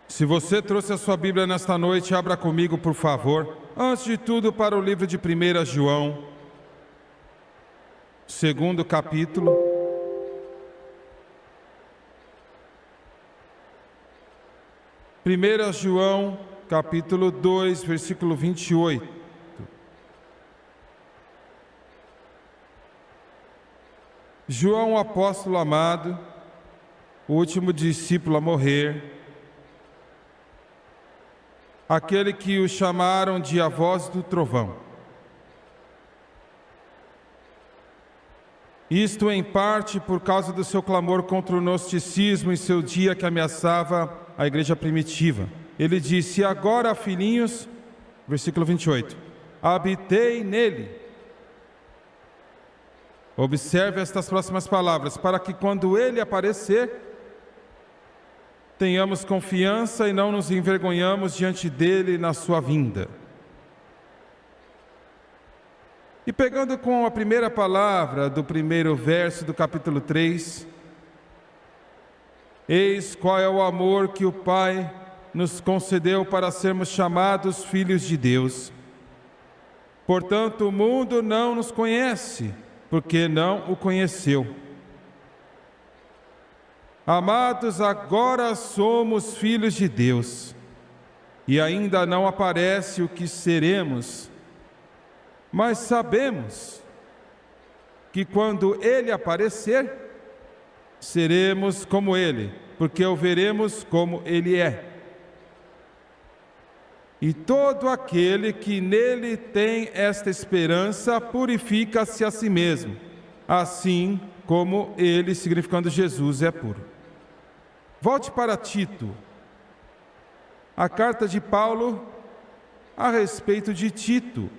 Se você trouxe a sua Bíblia nesta noite, abra comigo, por favor. Antes de tudo, para o livro de 1 João, segundo capítulo. Primeira João, capítulo 2, versículo 28. João, apóstolo amado, o último discípulo a morrer, aquele que o chamaram de a voz do trovão. Isto em parte por causa do seu clamor contra o gnosticismo em seu dia que ameaçava a igreja primitiva. Ele disse: agora, filhinhos, versículo 28, habitei nele. Observe estas próximas palavras, para que quando ele aparecer, tenhamos confiança e não nos envergonhamos diante dele na sua vinda. E pegando com a primeira palavra do primeiro verso do capítulo 3, eis qual é o amor que o Pai nos concedeu para sermos chamados filhos de Deus. Portanto, o mundo não nos conhece, porque não o conheceu. Amados, agora somos filhos de Deus, e ainda não aparece o que seremos, mas sabemos que quando Ele aparecer, seremos como Ele, porque o veremos como Ele é. E todo aquele que nele tem esta esperança purifica-se a si mesmo, assim como Ele, significando Jesus, é puro. Volte para Tito, a carta de Paulo a respeito de Tito.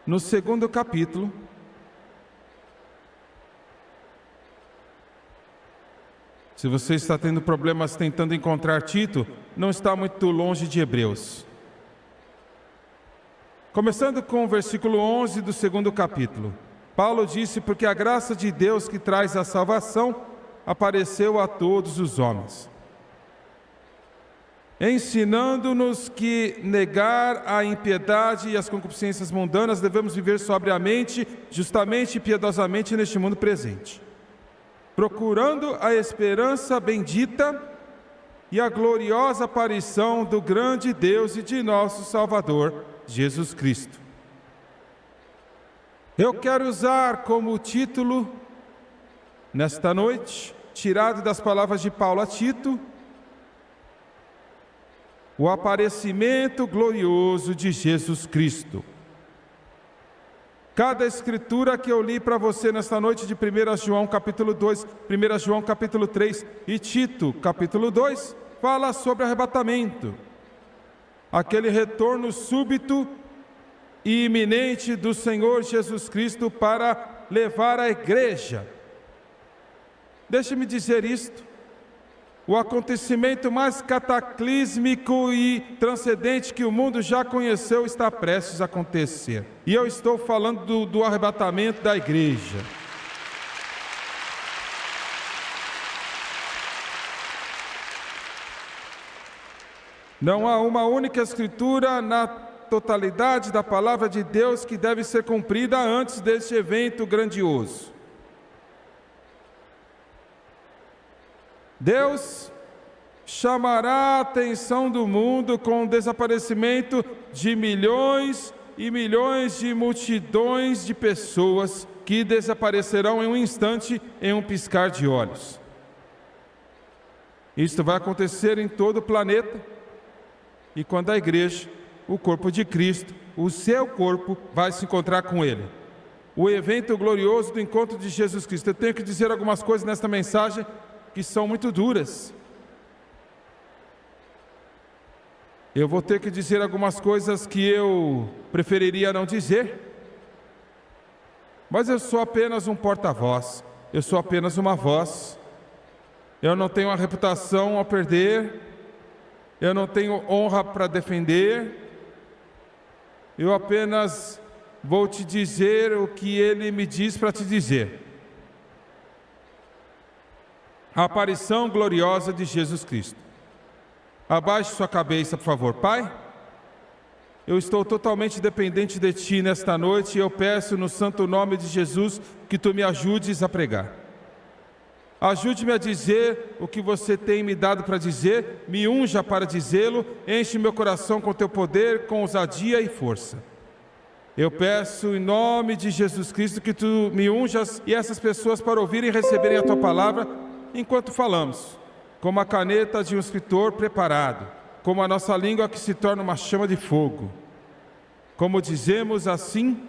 No segundo capítulo, se você está tendo problemas tentando encontrar Tito, não está muito longe de Hebreus. Começando com o versículo 11 do segundo capítulo. Paulo disse: porque a graça de Deus que traz a salvação apareceu a todos os homens, ensinando-nos que negar a impiedade e as concupiscências mundanas devemos viver sobriamente, justamente e piedosamente neste mundo presente, procurando a esperança bendita e a gloriosa aparição do grande Deus e de nosso Salvador, Jesus Cristo. Eu quero usar como título, nesta noite, tirado das palavras de Paulo a Tito, o aparecimento glorioso de Jesus Cristo. Cada escritura que eu li para você nesta noite de 1 João capítulo 2, 1 João capítulo 3 e Tito capítulo 2, fala sobre arrebatamento, aquele retorno súbito e iminente do Senhor Jesus Cristo para levar a igreja. Deixe-me dizer isto: o acontecimento mais cataclísmico e transcendente que o mundo já conheceu está prestes a acontecer. E eu estou falando do arrebatamento da igreja. Não há uma única escritura na totalidade da palavra de Deus que deve ser cumprida antes deste evento grandioso. Deus chamará a atenção do mundo com o desaparecimento de milhões e milhões de multidões de pessoas que desaparecerão em um instante, em um piscar de olhos. Isto vai acontecer em todo o planeta, e quando a igreja, o corpo de Cristo, o seu corpo, vai se encontrar com Ele. O evento glorioso do encontro de Jesus Cristo. Eu tenho que dizer algumas coisas nesta mensagem que são muito duras. Eu vou ter que dizer algumas coisas que eu preferiria não dizer, mas eu sou apenas um porta-voz, eu sou apenas uma voz. Eu não tenho uma reputação a perder, eu não tenho honra para defender. Eu apenas vou te dizer o que Ele me diz para te dizer. a aparição gloriosa de Jesus Cristo. Abaixe sua cabeça, por favor. Pai, eu estou totalmente dependente de Ti nesta noite e eu peço no santo nome de Jesus que Tu me ajudes a pregar. Ajude-me a dizer o que Você tem me dado para dizer, me unja para dizê-lo, enche meu coração com Teu poder, com ousadia e força. Eu peço em nome de Jesus Cristo que Tu me unjas e essas pessoas para ouvirem e receberem a Tua palavra enquanto falamos, como a caneta de um escritor preparado, como a nossa língua que se torna uma chama de fogo. Como dizemos, assim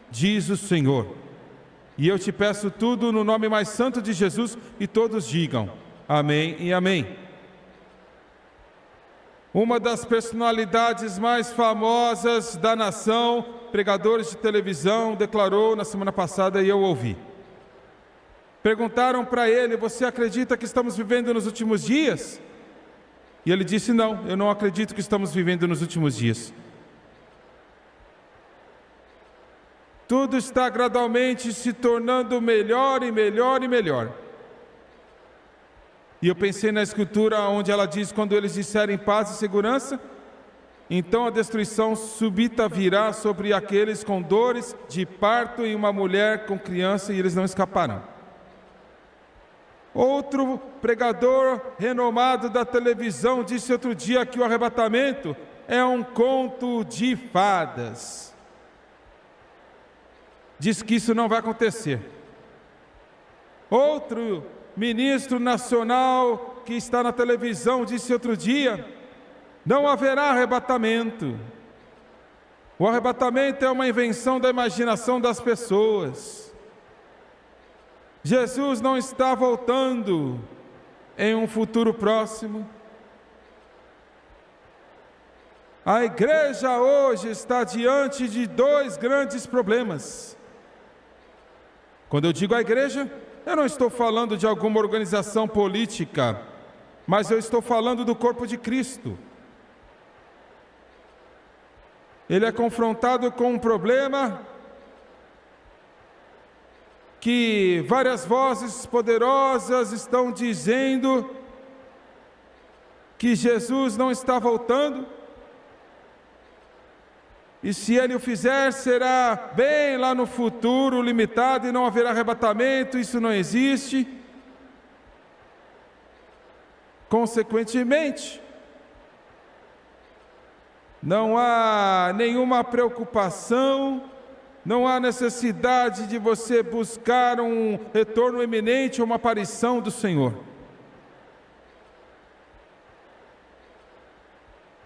diz o Senhor. E eu Te peço tudo no nome mais santo de Jesus e todos digam amém e amém. Uma das personalidades mais famosas da nação, pregadores de televisão, declarou na semana passada e eu ouvi. Perguntaram para ele: você acredita que estamos vivendo nos últimos dias? E ele disse: não, eu não acredito que estamos vivendo nos últimos dias. Tudo está gradualmente se tornando melhor e melhor e melhor. E eu pensei na escritura onde ela diz: quando eles disserem paz e segurança, então a destruição súbita virá sobre aqueles com dores de parto e uma mulher com criança, e eles não escaparão. Outro pregador renomado da televisão disse outro dia que o arrebatamento é um conto de fadas. Diz que isso não vai acontecer. Outro ministro nacional que está na televisão disse outro dia: não haverá arrebatamento. O arrebatamento é uma invenção da imaginação das pessoas. Jesus não está voltando em um futuro próximo. A igreja hoje está diante de dois grandes problemas. Quando eu digo a igreja, eu não estou falando de alguma organização política, mas eu estou falando do corpo de Cristo. Ele é confrontado com um problema que várias vozes poderosas estão dizendo que Jesus não está voltando, e se Ele o fizer, será bem lá no futuro, limitado, e não haverá arrebatamento, isso não existe. Consequentemente, não há nenhuma preocupação, não há necessidade de você buscar um retorno iminente ou uma aparição do Senhor.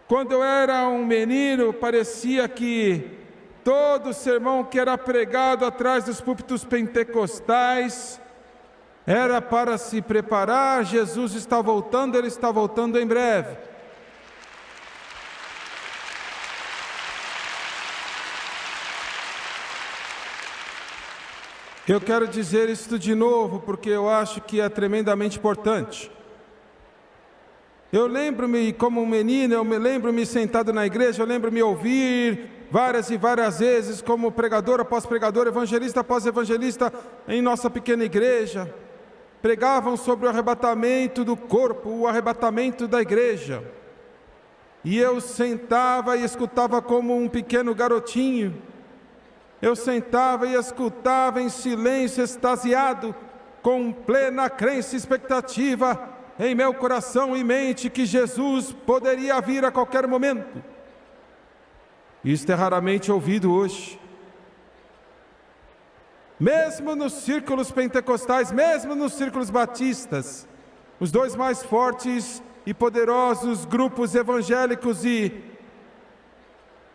Quando eu era um menino, parecia que todo sermão que era pregado atrás dos púlpitos pentecostais era para se preparar. Jesus está voltando, Ele está voltando em breve. Eu quero dizer isso de novo, porque eu acho que é tremendamente importante. Eu lembro-me como um menino, eu me lembro-me sentado na igreja, eu lembro-me ouvir várias e várias vezes como pregador após pregador, evangelista após evangelista em nossa pequena igreja, pregavam sobre o arrebatamento do corpo, o arrebatamento da igreja. E eu sentava e escutava como um pequeno garotinho. Eu sentava e escutava em silêncio, extasiado, com plena crença e expectativa em meu coração e mente que Jesus poderia vir a qualquer momento. Isto é raramente ouvido hoje. Mesmo nos círculos pentecostais, mesmo nos círculos batistas, os dois mais fortes e poderosos grupos evangélicos e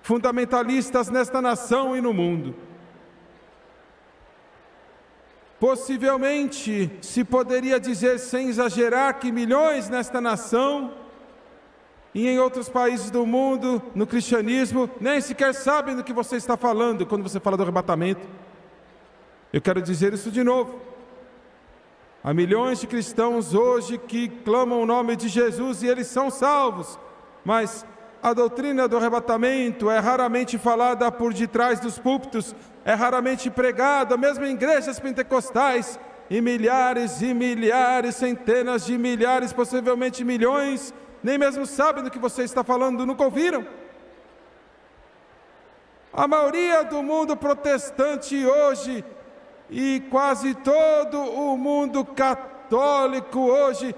fundamentalistas nesta nação e no mundo. Possivelmente, se poderia dizer sem exagerar que milhões nesta nação e em outros países do mundo, no cristianismo, nem sequer sabem do que você está falando quando você fala do arrebatamento. Eu quero dizer isso de novo. Há milhões de cristãos hoje que clamam o nome de Jesus e eles são salvos, mas a doutrina do arrebatamento é raramente falada por detrás dos púlpitos, é raramente pregada, mesmo em igrejas pentecostais, e milhares, centenas de milhares, possivelmente milhões, nem mesmo sabem do que você está falando, nunca ouviram. A maioria do mundo protestante hoje e quase todo o mundo católico hoje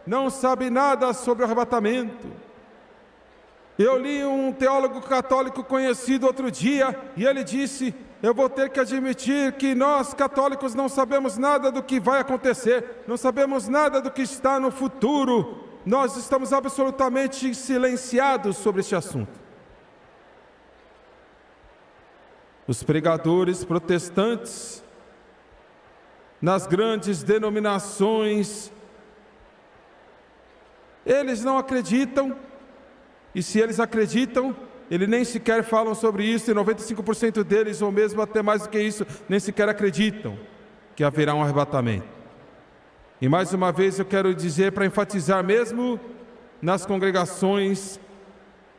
não sabe nada sobre o arrebatamento. Eu li um teólogo católico conhecido outro dia e ele disse: eu vou ter que admitir que nós católicos não sabemos nada do que vai acontecer, não sabemos nada do que está no futuro, nós estamos absolutamente silenciados sobre este assunto. Os pregadores protestantes, nas grandes denominações, eles não acreditam, e se eles acreditam, eles nem sequer falam sobre isso, e 95% deles, ou mesmo até mais do que isso, nem sequer acreditam que haverá um arrebatamento. E mais uma vez eu quero dizer, para enfatizar, mesmo nas congregações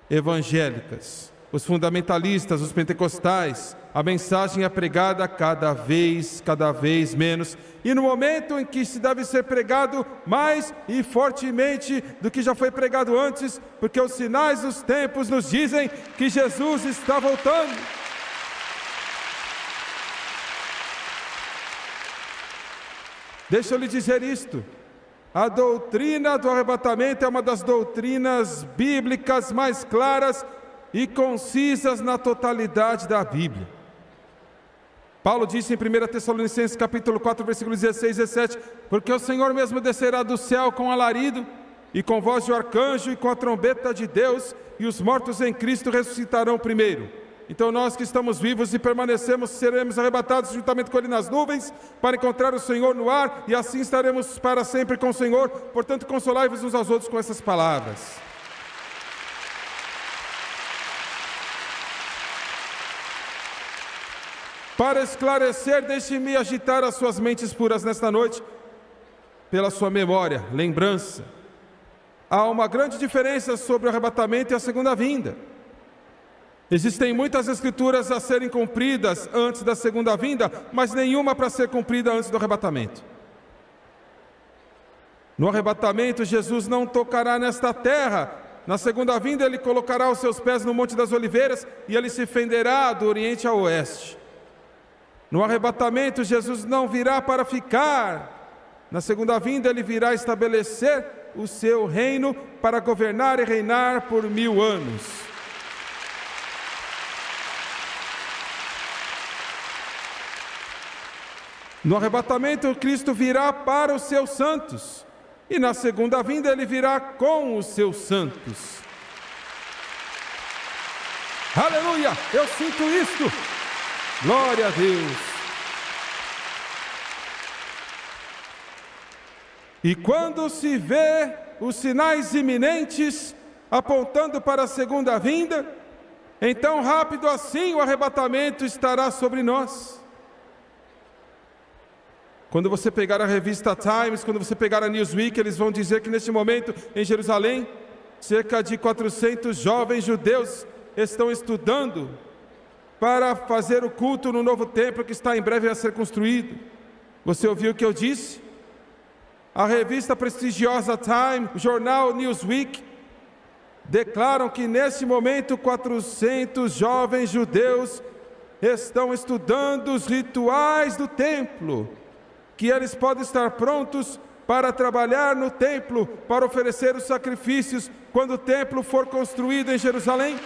evangélicas, os fundamentalistas, os pentecostais, a mensagem é pregada cada vez menos, e no momento em que se deve ser pregado mais e fortemente do que já foi pregado antes, porque os sinais dos tempos nos dizem que Jesus está voltando. Deixa eu lhe dizer isto: a doutrina do arrebatamento é uma das doutrinas bíblicas mais claras e concisas na totalidade da Bíblia. Paulo disse em 1 Tessalonicenses capítulo 4, versículos 16 e 17: porque o Senhor mesmo descerá do céu com alarido, e com voz de arcanjo, e com a trombeta de Deus, e os mortos em Cristo ressuscitarão primeiro. Então nós que estamos vivos e permanecemos, seremos arrebatados juntamente com Ele nas nuvens, para encontrar o Senhor no ar, e assim estaremos para sempre com o Senhor. Portanto, consolai-vos uns aos outros com essas palavras. Para esclarecer, deixe-me agitar as suas mentes puras nesta noite, pela sua memória, lembrança. Há uma grande diferença sobre o arrebatamento e a segunda vinda. Existem muitas escrituras a serem cumpridas antes da segunda vinda, mas nenhuma para ser cumprida antes do arrebatamento. No arrebatamento, Jesus não tocará nesta terra. Na segunda vinda, Ele colocará os seus pés no Monte das Oliveiras e Ele se fenderá do oriente ao oeste. No arrebatamento, Jesus não virá para ficar. Na segunda vinda, Ele virá estabelecer o seu reino para governar e reinar por 1000 anos. No arrebatamento, Cristo virá para os seus santos, e na segunda vinda Ele virá com os seus santos. Aleluia! Eu sinto isto! Glória a Deus! E quando se vê os sinais iminentes apontando para a segunda vinda, então rápido assim o arrebatamento estará sobre nós. Quando você pegar a revista Times, quando você pegar a Newsweek, eles vão dizer que neste momento em Jerusalém, cerca de 400 jovens judeus estão estudando para fazer o culto no novo templo que está em breve a ser construído. Você ouviu o que eu disse? A revista prestigiosa Time, o jornal Newsweek, declaram que neste momento 400 jovens judeus estão estudando os rituais do templo, que eles podem estar prontos para trabalhar no templo, para oferecer os sacrifícios quando o templo for construído em Jerusalém.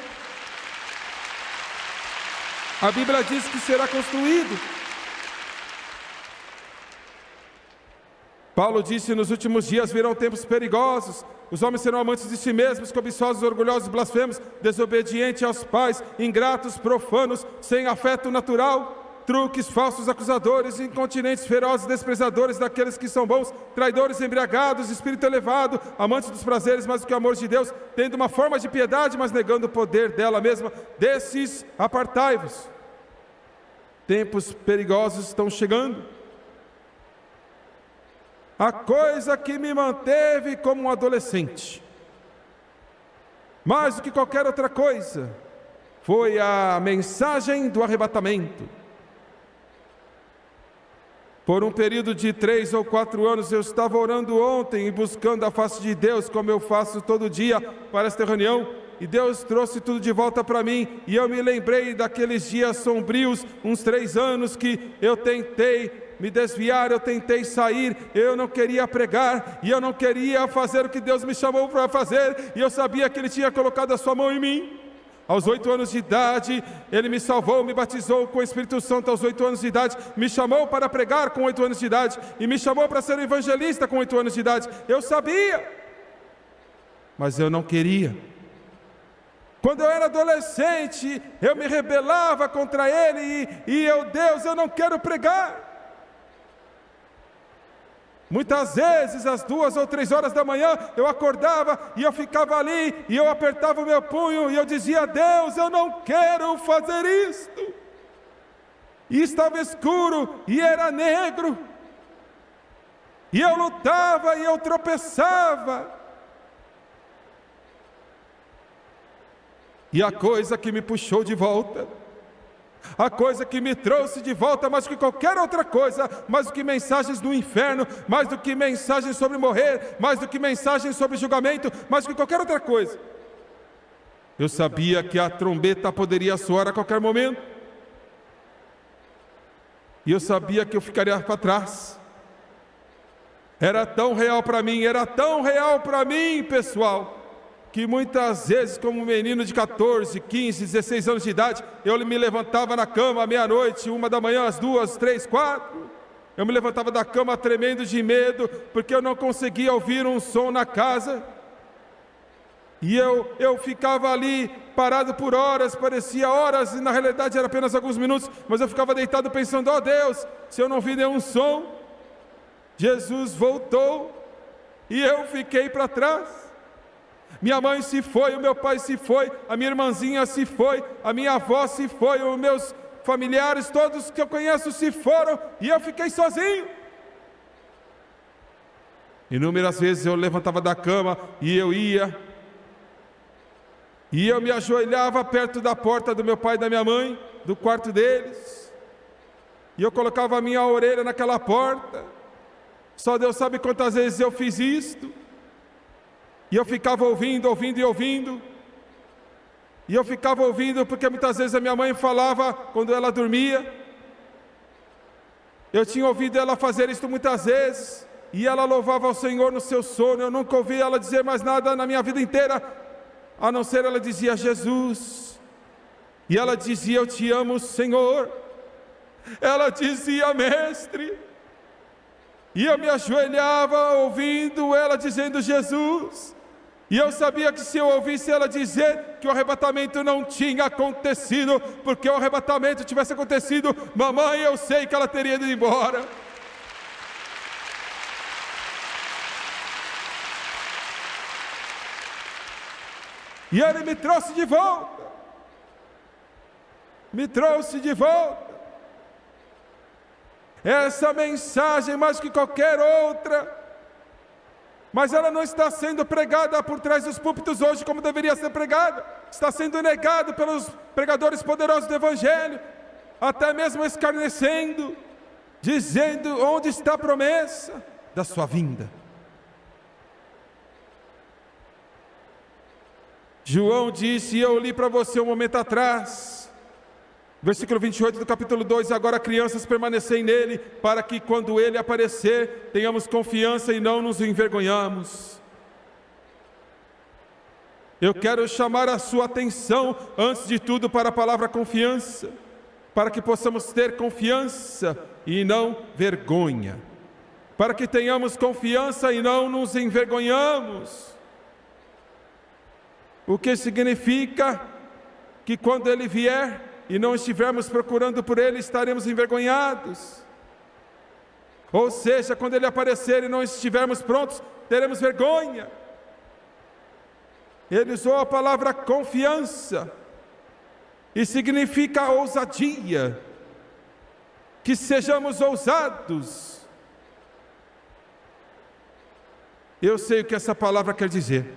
A Bíblia diz que será construído. Paulo disse: nos últimos dias virão tempos perigosos, os homens serão amantes de si mesmos, cobiçosos, orgulhosos, blasfemos, desobedientes aos pais, ingratos, profanos, sem afeto natural, truques, falsos acusadores, incontinentes, ferozes, desprezadores daqueles que são bons, traidores, embriagados, espírito elevado, amantes dos prazeres mais do que o amor de Deus, tendo uma forma de piedade, mas negando o poder dela mesma. Desses apartai-vos. Tempos perigosos estão chegando. A coisa que me manteve como um adolescente, mais do que qualquer outra coisa, foi a mensagem do arrebatamento. Por um período de 3 ou 4 anos, eu estava orando ontem e buscando a face de Deus, como eu faço todo dia para esta reunião, e Deus trouxe tudo de volta para mim, e eu me lembrei daqueles dias sombrios, uns 3 anos que eu tentei me desviar, eu tentei sair, eu não queria pregar, e eu não queria fazer o que Deus me chamou para fazer, e eu sabia que Ele tinha colocado a sua mão em mim. Aos 8 anos de idade, Ele me salvou, me batizou com o Espírito Santo aos 8 anos de idade, me chamou para pregar com 8 anos de idade, e me chamou para ser um evangelista com 8 anos de idade. Eu sabia, mas eu não queria. Quando eu era adolescente, eu me rebelava contra Ele, Deus, eu não quero pregar. Muitas vezes, às 2 ou 3 horas da manhã, eu acordava e eu ficava ali, e eu apertava o meu punho, e eu dizia: Deus, eu não quero fazer isto. E estava escuro, e era negro, e eu lutava, e eu tropeçava. E a coisa que me puxou de volta, a coisa que me trouxe de volta, mais do que qualquer outra coisa, mais do que mensagens do inferno, mais do que mensagens sobre morrer, mais do que mensagens sobre julgamento, mais do que qualquer outra coisa, eu sabia que a trombeta poderia soar a qualquer momento, e eu sabia que eu ficaria para trás. Era tão real para mim, pessoal, que muitas vezes, como um menino de 14, 15, 16 anos de idade, eu me levantava na cama à meia-noite, 1 da manhã, às 2, 3, 4. Eu me levantava da cama tremendo de medo, porque eu não conseguia ouvir um som na casa. E eu ficava ali parado por horas, parecia horas, e na realidade era apenas alguns minutos, mas eu ficava deitado pensando: ó Deus, se eu não vi nenhum som. Jesus voltou, e eu fiquei para trás. Minha mãe se foi, o meu pai se foi, a minha irmãzinha se foi, a minha avó se foi, os meus familiares, todos que eu conheço se foram, e eu fiquei sozinho. Inúmeras vezes eu levantava da cama e eu ia, e eu me ajoelhava perto da porta do meu pai e da minha mãe, do quarto deles, e eu colocava a minha orelha naquela porta. Só Deus sabe quantas vezes eu fiz isto. E eu ficava ouvindo, e eu ficava ouvindo, porque muitas vezes a minha mãe falava quando ela dormia. Eu tinha ouvido ela fazer isso muitas vezes, e ela louvava ao Senhor no seu sono. Eu nunca ouvi ela dizer mais nada na minha vida inteira, a não ser ela dizia: Jesus. E ela dizia: eu te amo, Senhor. Ela dizia: Mestre. E eu me ajoelhava ouvindo ela dizendo: Jesus. E eu sabia que se eu ouvisse ela dizer que o arrebatamento não tinha acontecido, porque o arrebatamento tivesse acontecido, mamãe, eu sei que ela teria ido embora. E Ele me trouxe de volta. Essa mensagem, mais que qualquer outra, mas ela não está sendo pregada por trás dos púlpitos hoje como deveria ser pregada. Está sendo negado pelos pregadores poderosos do Evangelho, até mesmo escarnecendo, dizendo: onde está a promessa da sua vinda? João disse, e eu li para você um momento atrás, versículo 28 do capítulo 2, agora crianças, permanecem nele, para que quando ele aparecer, tenhamos confiança e não nos envergonhamos. Eu quero chamar a sua atenção, antes de tudo, para a palavra confiança, para que possamos ter confiança e não vergonha, para que tenhamos confiança e não nos envergonhamos. O que significa que quando ele vier, e não estivermos procurando por Ele, estaremos envergonhados. Ou seja, quando Ele aparecer e não estivermos prontos, teremos vergonha. Ele usou a palavra confiança, e significa ousadia, que sejamos ousados. Eu sei o que essa palavra quer dizer.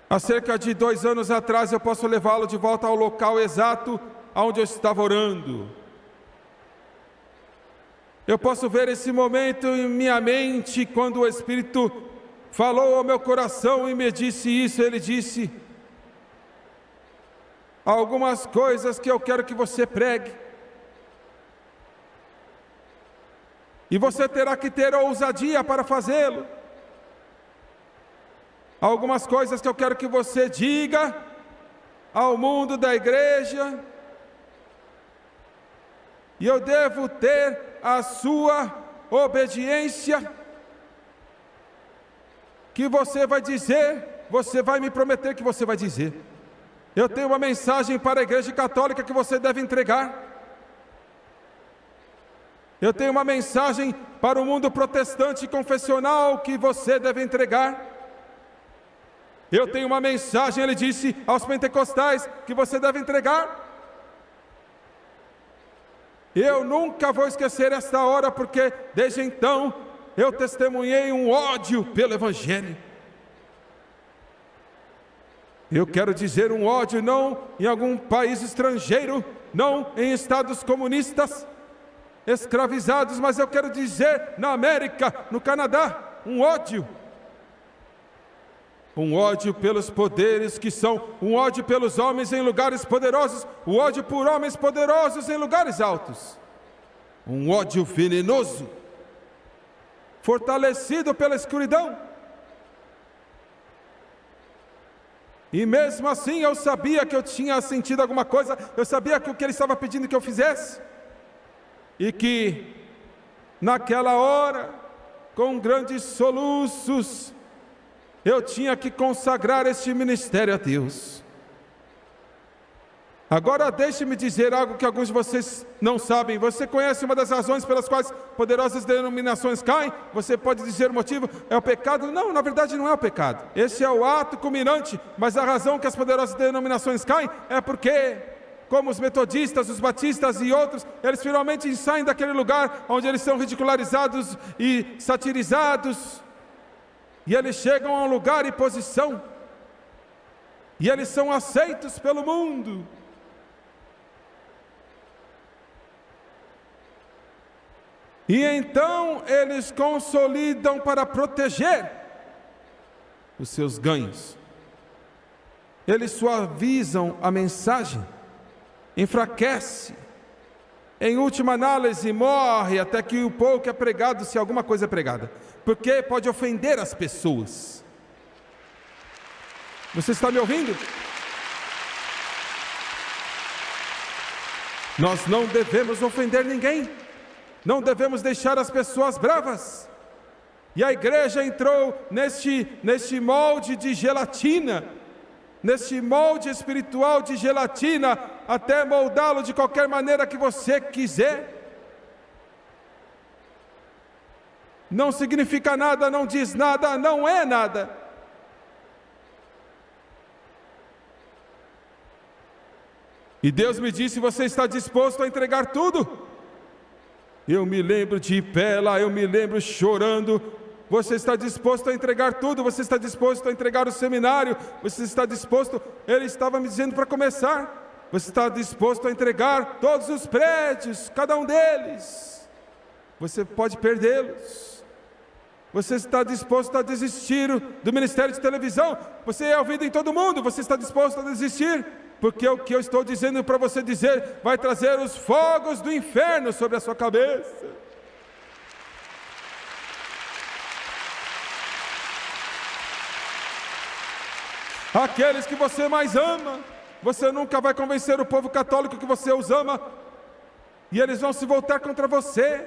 Há cerca de 2 anos atrás, eu posso levá-lo de volta ao local exato onde eu estava orando. Eu posso ver esse momento em minha mente, quando o Espírito falou ao meu coração e me disse isso. Ele disse: algumas coisas que eu quero que você pregue, e você terá que ter ousadia para fazê-lo. Algumas coisas que eu quero que você diga ao mundo da igreja, e eu devo ter a sua obediência, que você vai dizer, você vai me prometer que você vai dizer. Eu tenho uma mensagem para a igreja católica que você deve entregar. Eu tenho uma mensagem para o mundo protestante e confessional que você deve entregar. Eu tenho uma mensagem, ele disse, aos pentecostais que você deve entregar. Eu nunca vou esquecer esta hora, porque desde então eu testemunhei um ódio pelo Evangelho. Eu quero dizer um ódio não em algum país estrangeiro, não em estados comunistas escravizados, mas eu quero dizer na América, no Canadá, um ódio. Um ódio pelos poderes que são, um ódio pelos homens em lugares poderosos, o ódio por homens poderosos em lugares altos. Um ódio venenoso, fortalecido pela escuridão. E mesmo assim eu sabia que eu tinha sentido alguma coisa, eu sabia que o que ele estava pedindo que eu fizesse, e que naquela hora, com grandes soluços, eu tinha que consagrar este ministério a Deus. Agora deixe-me dizer algo que alguns de vocês não sabem. Você conhece uma das razões pelas quais poderosas denominações caem? Você pode dizer o motivo? É o pecado? Não, na verdade não é o pecado. Esse é o ato culminante, mas a razão que as poderosas denominações caem é porque, como os metodistas, os batistas e outros, eles finalmente saem daquele lugar onde eles são ridicularizados e satirizados, e eles chegam a um lugar e posição, e eles são aceitos pelo mundo. E então eles consolidam para proteger os seus ganhos. Eles suavizam a mensagem, enfraquece, em última análise morre até que o pouco é pregado, se alguma coisa é pregada, porque pode ofender as pessoas. Você está me ouvindo? Nós não devemos ofender ninguém, não devemos deixar as pessoas bravas. E a igreja entrou neste molde de gelatina, neste molde espiritual de gelatina, até moldá-lo de qualquer maneira que você quiser. Não significa nada, não diz nada, não é nada. E Deus me disse: você está disposto a entregar tudo? Eu me lembro de Pela, eu me lembro chorando. Você está disposto a entregar tudo? Você está disposto a entregar o seminário? Você está disposto? Ele estava me dizendo para começar. Você está disposto a entregar todos os prédios, cada um deles? Você pode perdê-los. Você está disposto a desistir do ministério de televisão? Você é ouvido em todo mundo. Você está disposto a desistir? Porque o que eu estou dizendo para você dizer vai trazer os fogos do inferno sobre a sua cabeça. Aqueles que você mais ama, você nunca vai convencer o povo católico que você os ama, e eles vão se voltar contra você.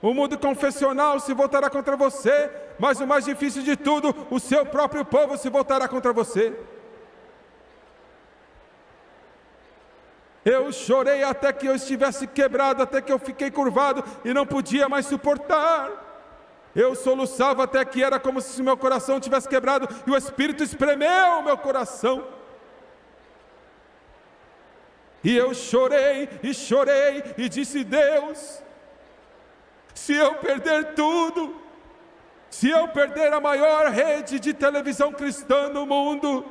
O mundo confessional se voltará contra você, mas o mais difícil de tudo, o seu próprio povo se voltará contra você. Eu chorei até que eu estivesse quebrado, até que eu fiquei curvado e não podia mais suportar. Eu soluçava até que era como se meu coração tivesse quebrado e o Espírito espremeu meu coração. E eu chorei e disse: Deus, se eu perder tudo, se eu perder a maior rede de televisão cristã no mundo,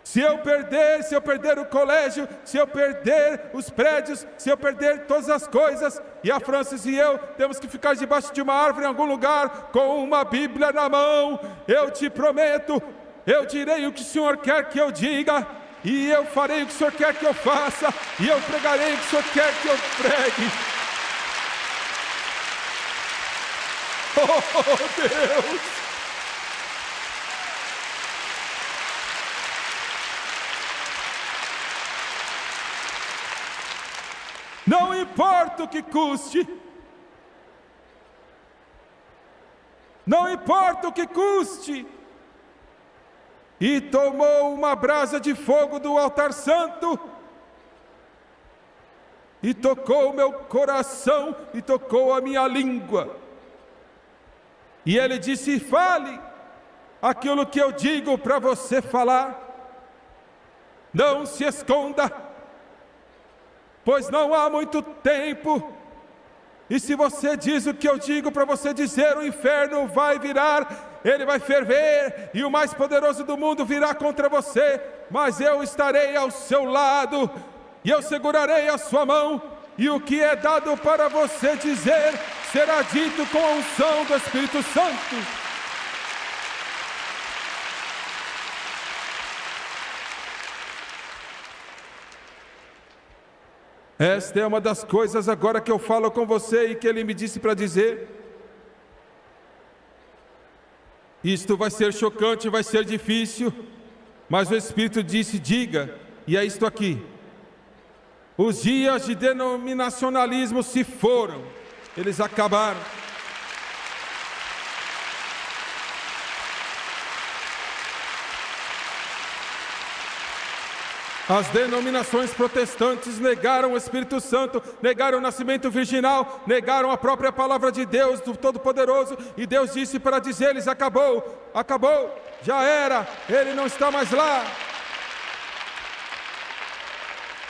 Se eu perder o colégio, se eu perder os prédios, se eu perder todas as coisas, e a Francis e eu temos que ficar debaixo de uma árvore em algum lugar, com uma Bíblia na mão, eu te prometo, eu direi o que o Senhor quer que eu diga, e eu farei o que o Senhor quer que eu faça, e eu pregarei o que o Senhor quer que eu pregue. Oh, Deus! Não importa o que custe, não importa o que custe. E tomou uma brasa de fogo do altar santo, e tocou o meu coração, e tocou a minha língua. E ele disse: fale aquilo que eu digo para você falar, não se esconda, pois não há muito tempo, e se você diz o que eu digo para você dizer, o inferno vai virar, ele vai ferver, e o mais poderoso do mundo virá contra você, mas eu estarei ao seu lado, e eu segurarei a sua mão, e o que é dado para você dizer, será dito com a unção do Espírito Santo. Esta é uma das coisas agora que eu falo com você e que ele me disse para dizer. Isto vai ser chocante, vai ser difícil, mas o Espírito disse: diga, e é isto aqui. Os dias de denominacionalismo se foram, eles acabaram. As denominações protestantes negaram o Espírito Santo, negaram o nascimento virginal, negaram a própria palavra de Deus, do Todo-Poderoso, e Deus disse para dizer-lhes: acabou, acabou, já era, ele não está mais lá.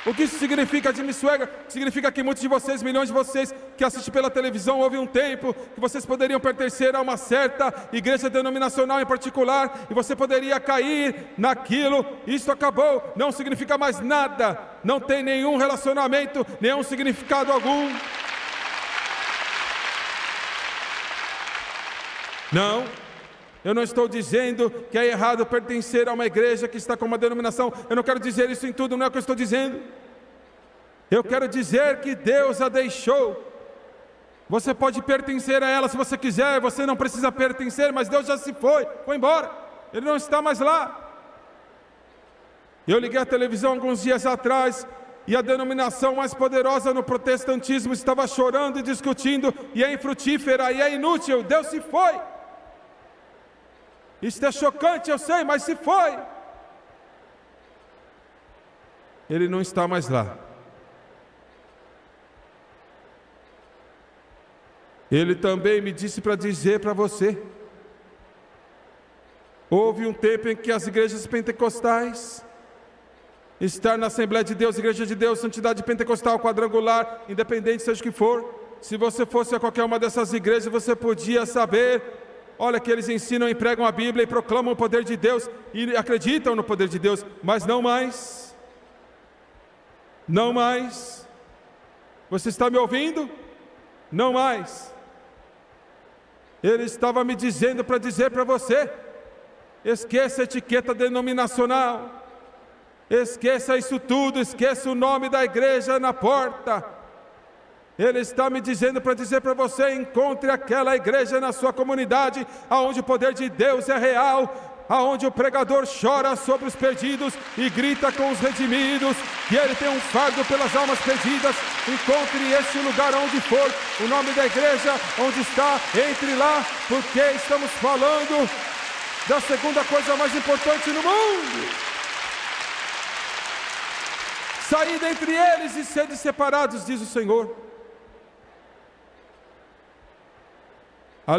O que isso significa, Jimmy Swaggart? Significa que muitos de vocês, milhões de vocês que assistem pela televisão, houve um tempo que vocês poderiam pertencer a uma certa igreja denominacional em particular, e você poderia cair naquilo. Isso acabou, não significa mais nada, não tem nenhum relacionamento, nenhum significado algum. Não, eu não estou dizendo que é errado pertencer a uma igreja que está com uma denominação. Eu não quero dizer isso em tudo, não é o que eu estou dizendo. Eu quero dizer que Deus a deixou. Você pode pertencer a ela se você quiser, você não precisa pertencer, mas Deus já se foi embora. Ele não está mais lá. Eu liguei a televisão alguns dias atrás, e a denominação mais poderosa no protestantismo estava chorando e discutindo, e é infrutífera, e é inútil. Deus se foi. Isso é chocante, eu sei, mas se foi. Ele não está mais lá. Ele também me disse para dizer para você: houve um tempo em que as igrejas pentecostais, estar na Assembleia de Deus, Igreja de Deus, Santidade Pentecostal, Quadrangular, independente seja o que for, se você fosse a qualquer uma dessas igrejas, você podia saber, olha, que eles ensinam e pregam a Bíblia e proclamam o poder de Deus e acreditam no poder de Deus, mas não mais. Não mais. Você está me ouvindo? Não mais. Ele estava me dizendo para dizer para você: esqueça a etiqueta denominacional, esqueça isso tudo, esqueça o nome da igreja na porta. Ele está me dizendo para dizer para você: encontre aquela igreja na sua comunidade, aonde o poder de Deus é real, aonde o pregador chora sobre os perdidos e grita com os redimidos, que ele tem um fardo pelas almas perdidas. Encontre esse lugar onde for, o nome da igreja onde está, entre lá, porque estamos falando da segunda coisa mais importante no mundo. Saí dentre eles e sede separados, diz o Senhor. A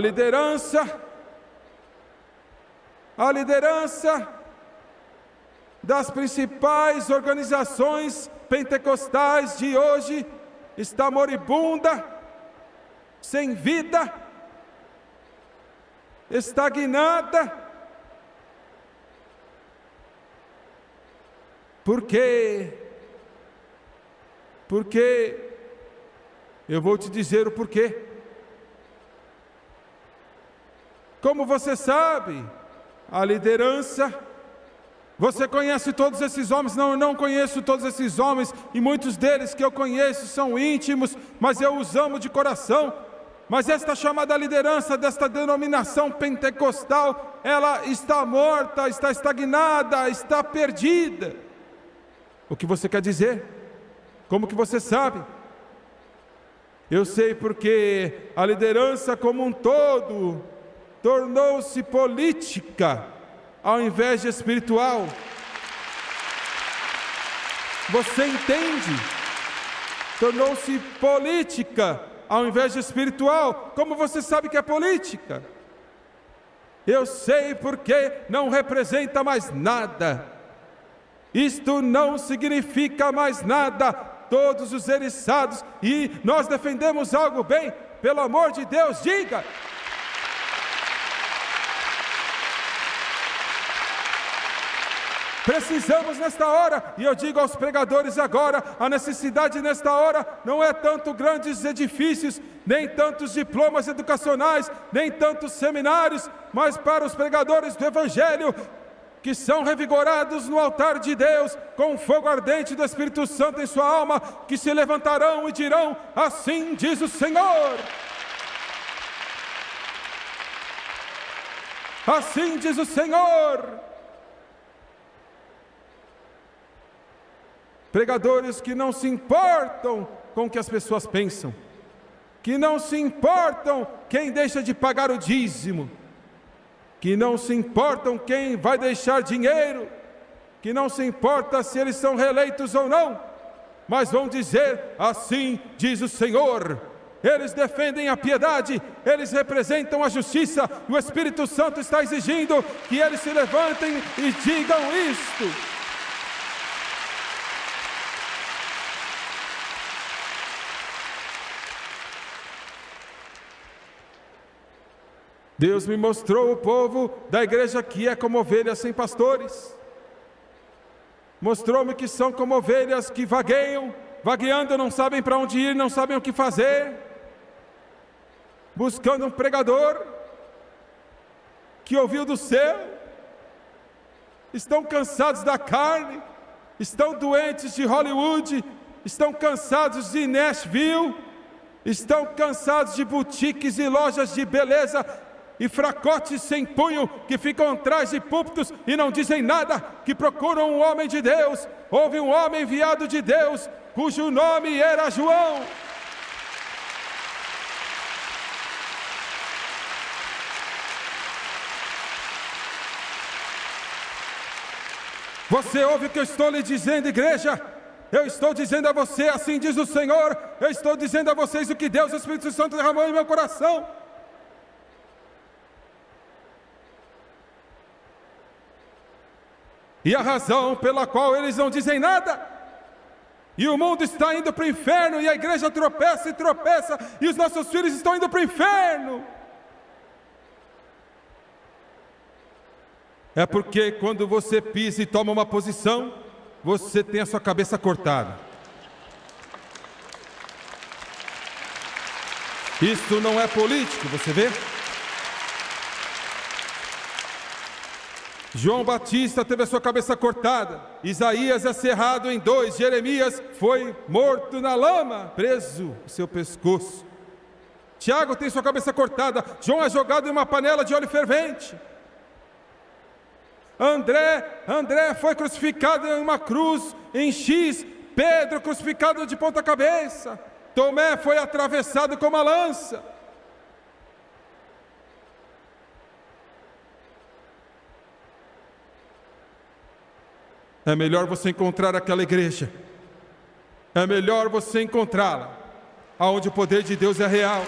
liderança das principais organizações pentecostais de hoje está moribunda, sem vida, estagnada. Por quê? Por quê? Eu vou te dizer o porquê. Como você sabe, a liderança... Você conhece todos esses homens? Não, eu não conheço todos esses homens, e muitos deles que eu conheço são íntimos, mas eu os amo de coração. Mas esta chamada liderança desta denominação pentecostal, ela está morta, está estagnada, está perdida. O que você quer dizer? Como que você sabe? Eu sei porque a liderança como um todo tornou-se política ao invés de espiritual. Você entende? Tornou-se política ao invés de espiritual. Como você sabe que é política? Eu sei porque não representa mais nada. Isto não significa mais nada. Todos os eriçados, e nós defendemos algo bem, pelo amor de Deus, diga! Precisamos nesta hora, e eu digo aos pregadores agora, a necessidade nesta hora não é tanto grandes edifícios, nem tantos diplomas educacionais, nem tantos seminários, mas para os pregadores do Evangelho, que são revigorados no altar de Deus, com o fogo ardente do Espírito Santo em sua alma, que se levantarão e dirão, assim diz o Senhor. Assim diz o Senhor. Pregadores que não se importam com o que as pessoas pensam, que não se importam quem deixa de pagar o dízimo, que não se importam quem vai deixar dinheiro, que não se importa se eles são reeleitos ou não, mas vão dizer, assim diz o Senhor. Eles defendem a piedade, eles representam a justiça, e o Espírito Santo está exigindo que eles se levantem e digam isto. Deus me mostrou o povo da igreja que é como ovelhas sem pastores. Mostrou-me que são como ovelhas que vagueiam, vagueando, não sabem para onde ir, não sabem o que fazer, buscando um pregador que ouviu do céu. Estão cansados da carne, estão doentes de Hollywood, estão cansados de Nashville, estão cansados de boutiques e lojas de beleza, e fracotes sem punho, que ficam atrás de púlpitos e não dizem nada, que procuram um homem de Deus. Houve um homem enviado de Deus, cujo nome era João. Você ouve o que eu estou lhe dizendo, igreja? Eu estou dizendo a você, assim diz o Senhor. Eu estou dizendo a vocês o que Deus, o Espírito Santo, derramou em meu coração. E a razão pela qual eles não dizem nada, e o mundo está indo para o inferno, e a igreja tropeça e tropeça, e os nossos filhos estão indo para o inferno, é porque quando você pisa e toma uma posição, você tem a sua cabeça cortada. Isto não é político, você vê? João Batista teve a sua cabeça cortada, Isaías é cerrado em dois, Jeremias foi morto na lama, preso o seu pescoço. Tiago tem sua cabeça cortada, João é jogado em uma panela de óleo fervente. André foi crucificado em uma cruz em X, Pedro crucificado de ponta cabeça, Tomé foi atravessado com uma lança. É melhor você encontrar aquela igreja, é melhor você encontrá-la aonde o poder de Deus é real.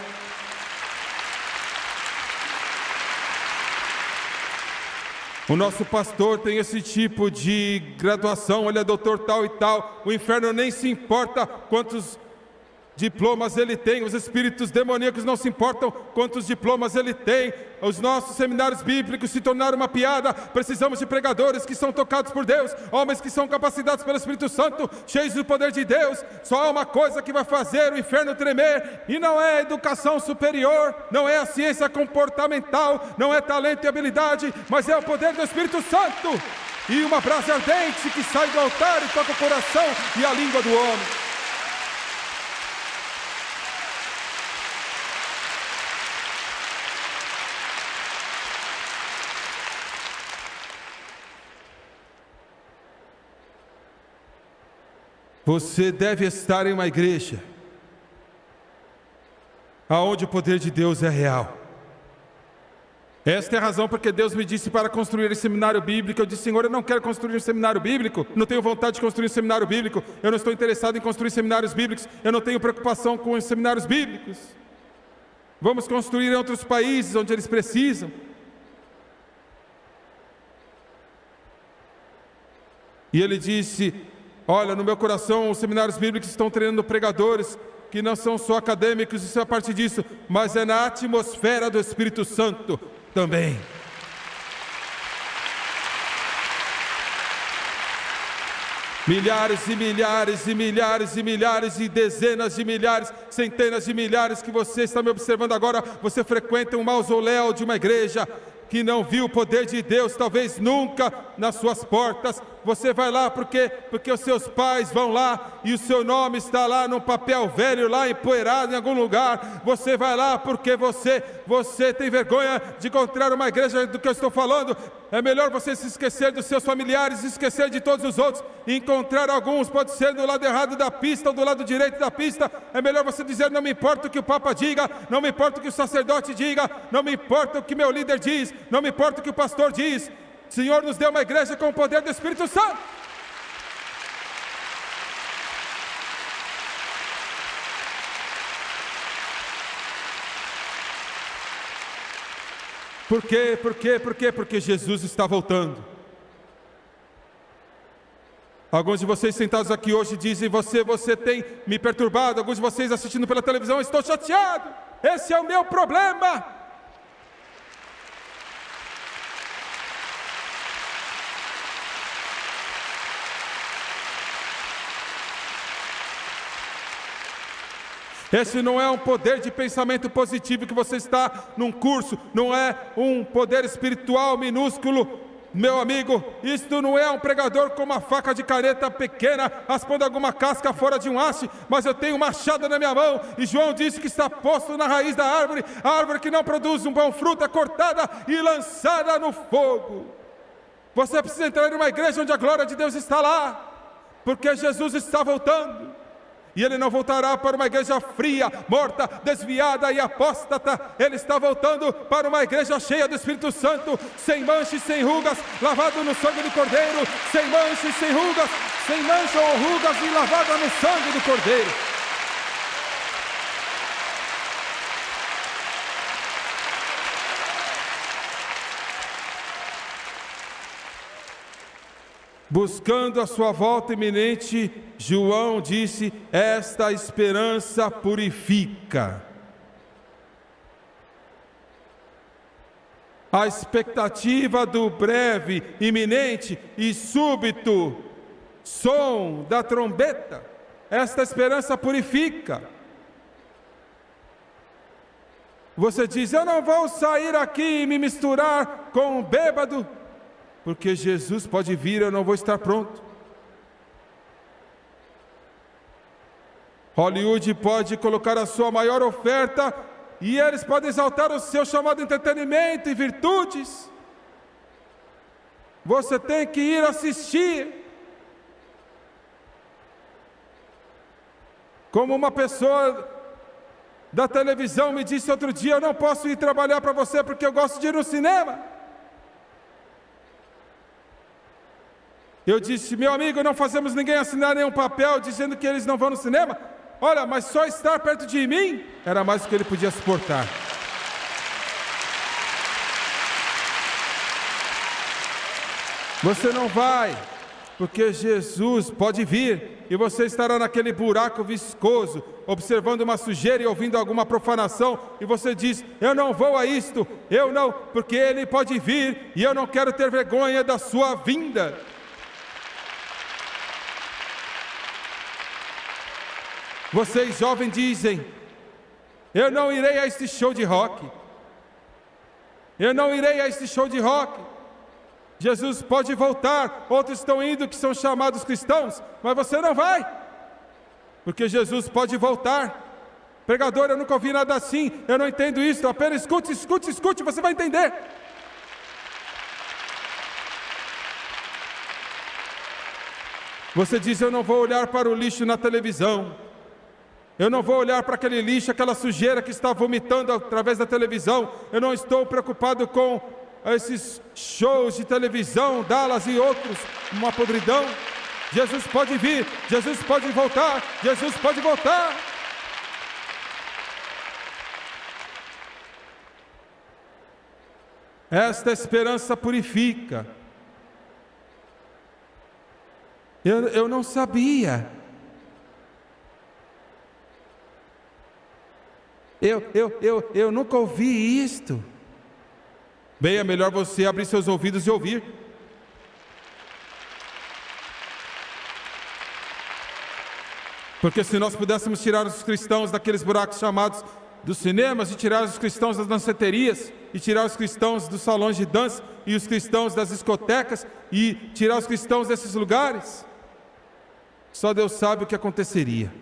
O nosso pastor tem esse tipo de graduação, ele é doutor tal e tal, o inferno nem se importa quantos Diplomas ele tem, os espíritos demoníacos não se importam quantos diplomas ele tem. Os nossos seminários bíblicos se tornaram uma piada. Precisamos de pregadores que são tocados por Deus, homens que são capacitados pelo Espírito Santo, cheios do poder de Deus. Só há uma coisa que vai fazer o inferno tremer, e não é a educação superior, não é a ciência comportamental, não é talento e habilidade, mas é o poder do Espírito Santo, e uma brasa ardente que sai do altar e toca o coração e a língua do homem. Você deve estar em uma igreja aonde o poder de Deus é real. Esta é a razão porque Deus me disse para construir um seminário bíblico. Eu disse: Senhor, eu não quero construir um seminário bíblico, não tenho vontade de construir um seminário bíblico, eu não estou interessado em construir seminários bíblicos, eu não tenho preocupação com os seminários bíblicos. Vamos construir em outros países onde eles precisam. E ele disse: olha, no meu coração os seminários bíblicos estão treinando pregadores que não são só acadêmicos, isso é a parte disso, mas é na atmosfera do Espírito Santo também. Milhares e milhares e milhares e milhares e dezenas de milhares, centenas de milhares que você está me observando agora, você frequenta um mausoléu de uma igreja que não viu o poder de Deus, talvez nunca, nas suas portas. Você vai lá porque os seus pais vão lá e o seu nome está lá num papel velho, lá empoeirado em algum lugar. Você vai lá porque você tem vergonha de encontrar uma igreja do que eu estou falando. É melhor você se esquecer dos seus familiares, se esquecer de todos os outros, e encontrar alguns, pode ser do lado errado da pista ou do lado direito da pista. É melhor você dizer: não me importa o que o Papa diga, não me importa o que o sacerdote diga, não me importa o que meu líder diz, não me importa o que o pastor diz. O Senhor nos deu uma igreja com o poder do Espírito Santo. Por quê? Porque Jesus está voltando. Alguns de vocês sentados aqui hoje dizem: você tem me perturbado. Alguns de vocês assistindo pela televisão: estou chateado, esse é o meu problema. Esse não é um poder de pensamento positivo que você está num curso, não é um poder espiritual minúsculo, meu amigo. Isto não é um pregador com uma faca de caneta pequena, raspando alguma casca fora de um haste, mas eu tenho um machado na minha mão, e João disse que está posto na raiz da árvore, a árvore que não produz um bom fruto é cortada e lançada no fogo. Você precisa entrar em uma igreja onde a glória de Deus está lá, porque Jesus está voltando. E Ele não voltará para uma igreja fria, morta, desviada e apóstata. Ele está voltando para uma igreja cheia do Espírito Santo, sem mancha e sem rugas, lavado no sangue do Cordeiro, sem mancha e sem rugas, sem mancha ou rugas e lavada no sangue do Cordeiro. Buscando a sua volta iminente, João disse: esta esperança purifica. A expectativa do breve, iminente e súbito som da trombeta, esta esperança purifica. Você diz: eu não vou sair aqui e me misturar com um bêbado, porque Jesus pode vir, eu não vou estar pronto. Hollywood pode colocar a sua maior oferta e eles podem exaltar o seu chamado entretenimento e virtudes. Você tem que ir assistir. Como uma pessoa da televisão me disse outro dia: eu não posso ir trabalhar para você porque eu gosto de ir no cinema. Eu disse: meu amigo, não fazemos ninguém assinar nenhum papel dizendo que eles não vão no cinema. Olha, mas só estar perto de mim era mais do que ele podia suportar. Você não vai, porque Jesus pode vir e você estará naquele buraco viscoso, observando uma sujeira e ouvindo alguma profanação, e você diz: eu não vou a isto, eu não, porque ele pode vir, e eu não quero ter vergonha da sua vinda. Vocês jovens dizem: eu não irei a este show de rock, eu não irei a este show de rock. Jesus pode voltar, outros estão indo que são chamados cristãos, mas você não vai, porque Jesus pode voltar. Pregador, eu nunca ouvi nada assim, eu não entendo isso, apenas escute, escute, escute, você vai entender. Você diz: eu não vou olhar para o lixo na televisão, eu não vou olhar para aquele lixo, aquela sujeira que está vomitando através da televisão, eu não estou preocupado com esses shows de televisão, Dallas e outros, uma podridão. Jesus pode vir, Jesus pode voltar, Jesus pode voltar. Esta esperança purifica. Eu não sabia. Eu nunca ouvi isto. Bem, é melhor você abrir seus ouvidos e ouvir. Porque se nós pudéssemos tirar os cristãos daqueles buracos chamados dos cinemas, e tirar os cristãos das danceterias, e tirar os cristãos dos salões de dança, e os cristãos das discotecas, e tirar os cristãos desses lugares, só Deus sabe o que aconteceria.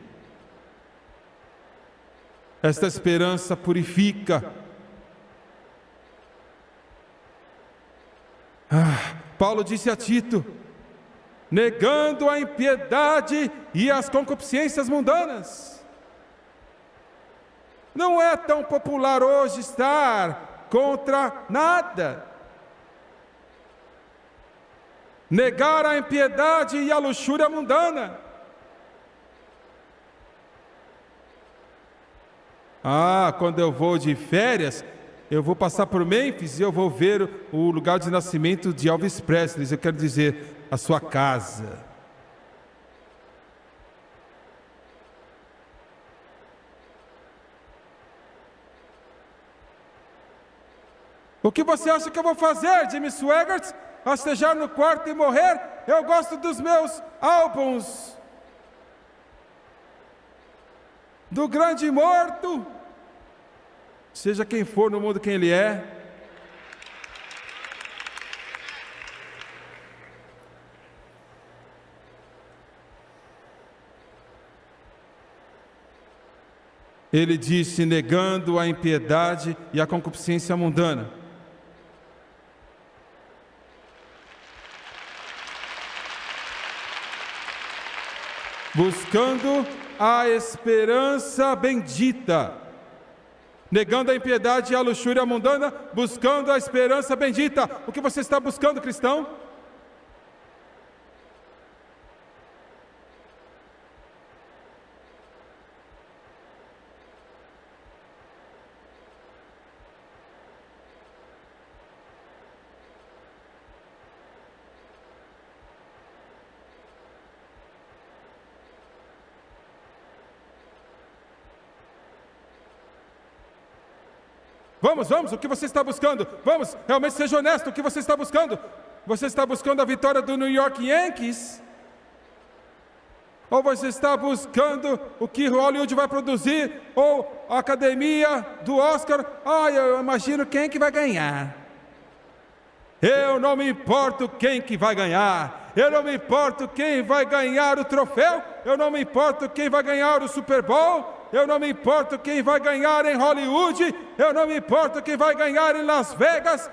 Esta esperança purifica. Paulo disse a Tito: negando a impiedade e as concupiscências mundanas. Não é tão popular hoje estar contra nada. Negar a impiedade e a luxúria mundana. Quando eu vou de férias, eu vou passar por Memphis e eu vou ver o lugar de nascimento de Elvis Presley. Eu quero dizer, a sua casa. O que você acha que eu vou fazer, Jimmy Swaggart? Rastejar no quarto e morrer? Eu gosto dos meus álbuns do grande morto, seja quem for no mundo quem ele é. Ele disse: negando a impiedade e a concupiscência mundana. Buscando a esperança bendita. Negando a impiedade e a luxúria mundana, buscando a esperança bendita. O que você está buscando, cristão? Vamos, o que você está buscando? Vamos, realmente seja honesto, o que você está buscando? Você está buscando a vitória do New York Yankees? Ou você está buscando o que Hollywood vai produzir? Ou a academia do Oscar? Eu imagino quem que vai ganhar. Eu não me importo quem que vai ganhar. Eu não me importo quem vai ganhar o troféu. Eu não me importo quem vai ganhar o Super Bowl. Eu não me importo quem vai ganhar em Hollywood. Eu não me importo quem vai ganhar em Las Vegas.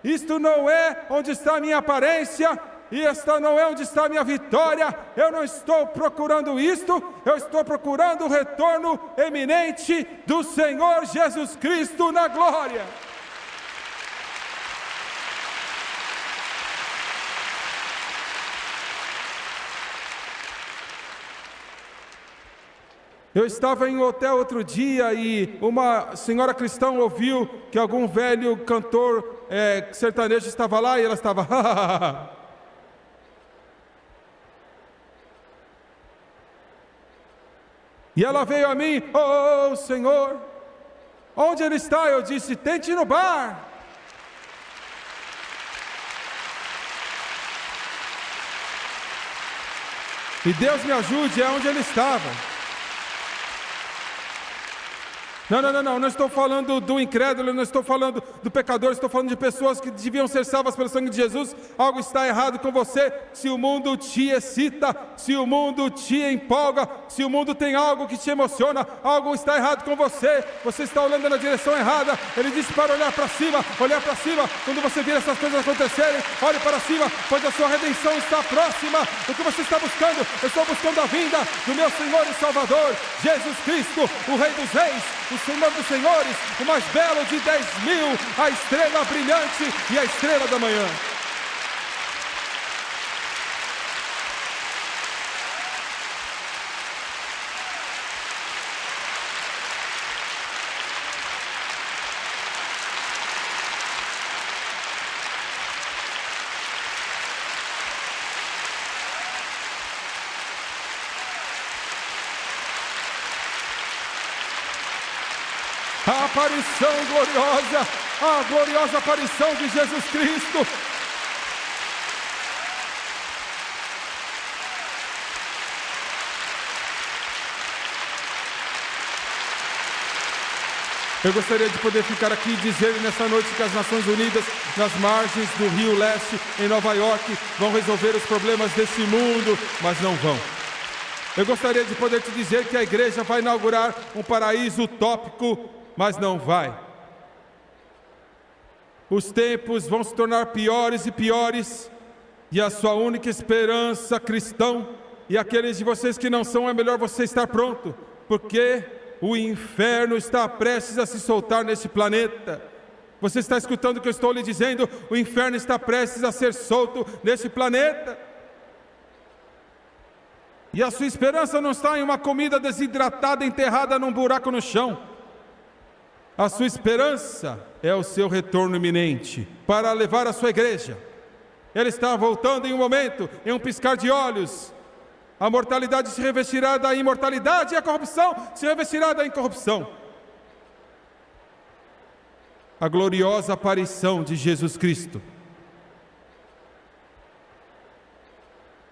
Isto não é onde está a minha aparência. E esta não é onde está a minha vitória. Eu não estou procurando isto. Eu estou procurando o retorno eminente do Senhor Jesus Cristo na glória. Eu estava em um hotel outro dia e uma senhora cristã ouviu que algum velho cantor sertanejo estava lá e ela estava... E ela veio a mim: oh Senhor, onde ele está? Eu disse: tente ir no bar. E Deus me ajude, é onde ele estava. Não estou falando do incrédulo, não estou falando do pecador, estou falando de pessoas que deviam ser salvas pelo sangue de Jesus. Algo está errado com você. Se o mundo te excita, se o mundo te empolga, se o mundo tem algo que te emociona, algo está errado com você. Você está olhando na direção errada. Ele disse para olhar para cima, olhar para cima. Quando você vir essas coisas acontecerem, olhe para cima, pois a sua redenção está próxima. O que você está buscando? Eu estou buscando a vinda do meu Senhor e Salvador, Jesus Cristo, o Rei dos Reis, o Senhor dos Senhores, o mais belo de 10.000, a estrela brilhante e a estrela da manhã. A aparição gloriosa, a gloriosa aparição de Jesus Cristo. Eu gostaria de poder ficar aqui e dizer nessa noite que as Nações Unidas, nas margens do Rio Leste, em Nova York, vão resolver os problemas desse mundo, mas não vão. Eu gostaria de poder te dizer que a igreja vai inaugurar um paraíso utópico, mas não vai. Os tempos vão se tornar piores e piores, e a sua única esperança, cristão, e aqueles de vocês que não são, é melhor você estar pronto, porque o inferno está prestes a se soltar neste planeta. Você está escutando o que eu estou lhe dizendo? O inferno está prestes a ser solto neste planeta. E a sua esperança não está em uma comida desidratada enterrada num buraco no chão. A sua esperança é o seu retorno iminente para levar a sua igreja. Ele está voltando em um momento, em um piscar de olhos. A mortalidade se revestirá da imortalidade e a corrupção se revestirá da incorrupção. A gloriosa aparição de Jesus Cristo.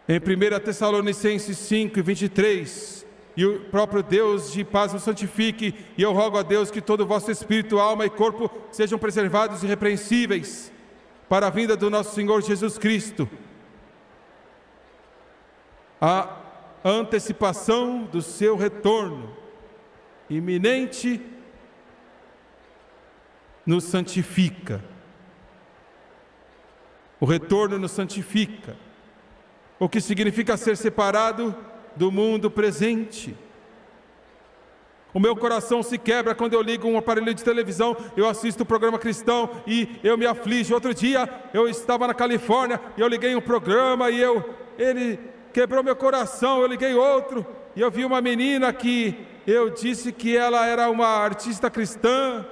Em 1 Tessalonicenses 5, 23, e o próprio Deus de paz o santifique, e eu rogo a Deus que todo o vosso espírito, alma e corpo sejam preservados e irrepreensíveis para a vinda do nosso Senhor Jesus Cristo. A antecipação do seu retorno iminente nos santifica. O retorno nos santifica, o que significa ser separado do mundo presente. O meu coração se quebra quando eu ligo um aparelho de televisão, eu assisto um programa cristão e eu me aflijo. Outro dia eu estava na Califórnia e eu liguei um programa e ele quebrou meu coração. Eu liguei outro e eu vi uma menina que eu disse que ela era uma artista cristã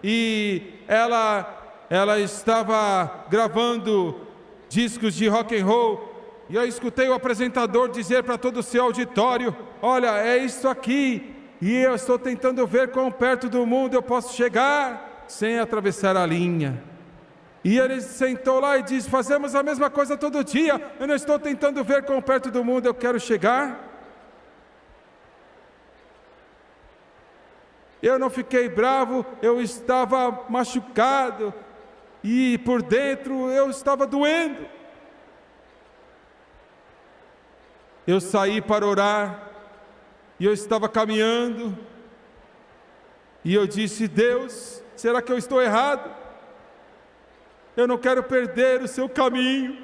e ela estava gravando discos de rock and roll. E eu escutei o apresentador dizer para todo o seu auditório: olha, é isso aqui, e eu estou tentando ver quão perto do mundo eu posso chegar sem atravessar a linha. E ele sentou lá e disse: fazemos a mesma coisa todo dia, eu não estou tentando ver quão perto do mundo eu quero chegar. Eu não fiquei bravo, eu estava machucado, e por dentro eu estava doendo. Eu saí para orar, e eu estava caminhando, e eu disse: Deus, será que eu estou errado? Eu não quero perder o seu caminho,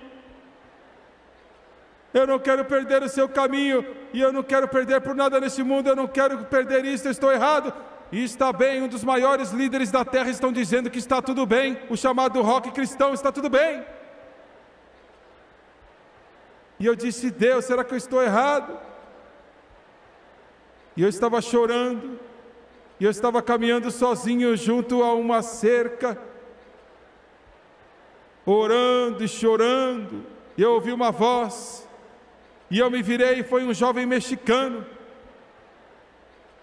eu não quero perder o seu caminho, e eu não quero perder por nada neste mundo, eu não quero perder isso, eu estou errado. E está bem, um dos maiores líderes da terra estão dizendo que está tudo bem, o chamado rock cristão, está tudo bem. E eu disse: Deus, será que eu estou errado? E eu estava chorando, e eu estava caminhando sozinho junto a uma cerca, orando e chorando, e eu ouvi uma voz, e eu me virei, e foi um jovem mexicano.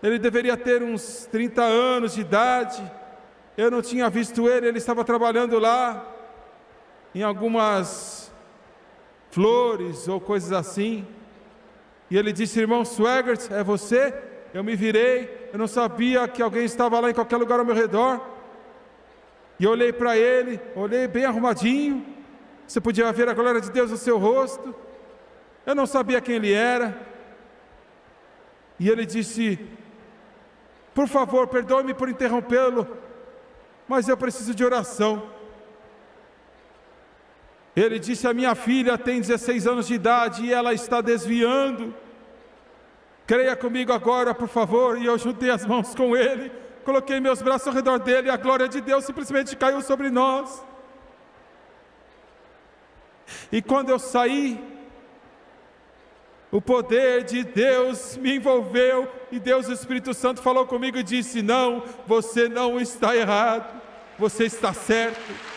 Ele deveria ter uns 30 anos de idade. Eu não tinha visto ele, ele estava trabalhando lá, em algumas flores ou coisas assim. E ele disse: irmão Swegert, é você? Eu me virei, eu não sabia que alguém estava lá em qualquer lugar ao meu redor. E eu olhei para ele, olhei bem arrumadinho, você podia ver a glória de Deus no seu rosto. Eu não sabia quem ele era. E ele disse: por favor, perdoe-me por interrompê-lo, mas eu preciso de oração. Ele disse: a minha filha tem 16 anos de idade e ela está desviando. Creia comigo agora, por favor. E eu juntei as mãos com ele, coloquei meus braços ao redor dele, e a glória de Deus simplesmente caiu sobre nós. E quando eu saí, o poder de Deus me envolveu, e Deus, o Espírito Santo, falou comigo e disse: não, você não está errado, você está certo.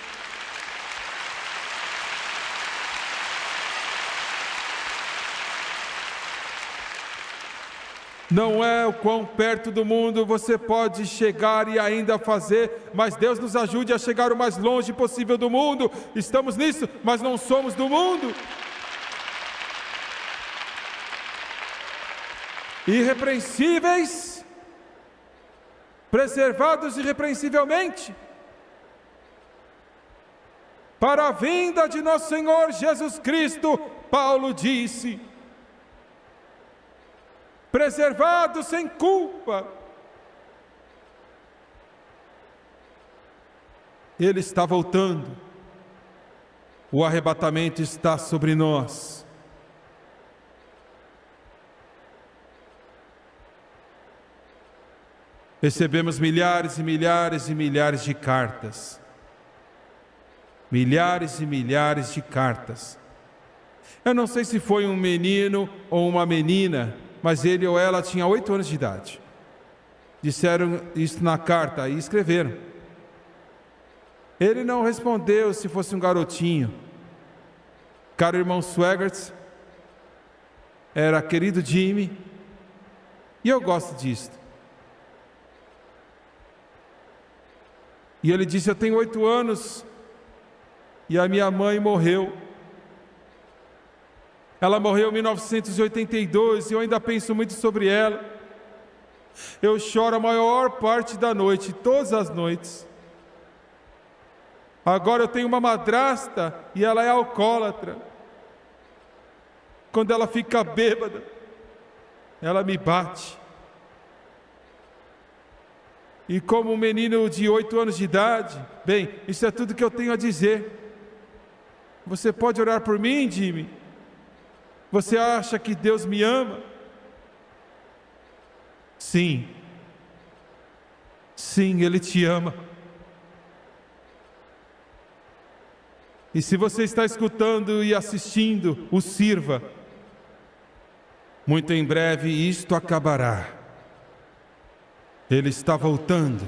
Não é o quão perto do mundo você pode chegar e ainda fazer, mas Deus nos ajude a chegar o mais longe possível do mundo. Estamos nisso, mas não somos do mundo. Irrepreensíveis, preservados irrepreensivelmente, para a vinda de nosso Senhor Jesus Cristo. Paulo disse: preservados sem culpa. Ele está voltando. O arrebatamento está sobre nós. Recebemos milhares e milhares e milhares de cartas. Milhares e milhares de cartas. Eu não sei se foi um menino ou uma menina, mas ele ou ela tinha 8 anos de idade. Disseram isso na carta e escreveram. Ele não respondeu se fosse um garotinho. Caro irmão Swegert, era querido Jimmy, e eu gosto disto. E ele disse: eu tenho 8 anos e a minha mãe morreu. Ela morreu em 1982 e eu ainda penso muito sobre ela. Eu choro a maior parte da noite, todas as noites. Agora eu tenho uma madrasta e ela é alcoólatra. Quando ela fica bêbada, ela me bate. E como um menino de 8 anos de idade, bem, isso é tudo que eu tenho a dizer. Você pode orar por mim, Jimmy? Você acha que Deus me ama? Sim. Sim, Ele te ama. E se você está escutando e assistindo, o sirva. Muito em breve isto acabará. Ele está voltando.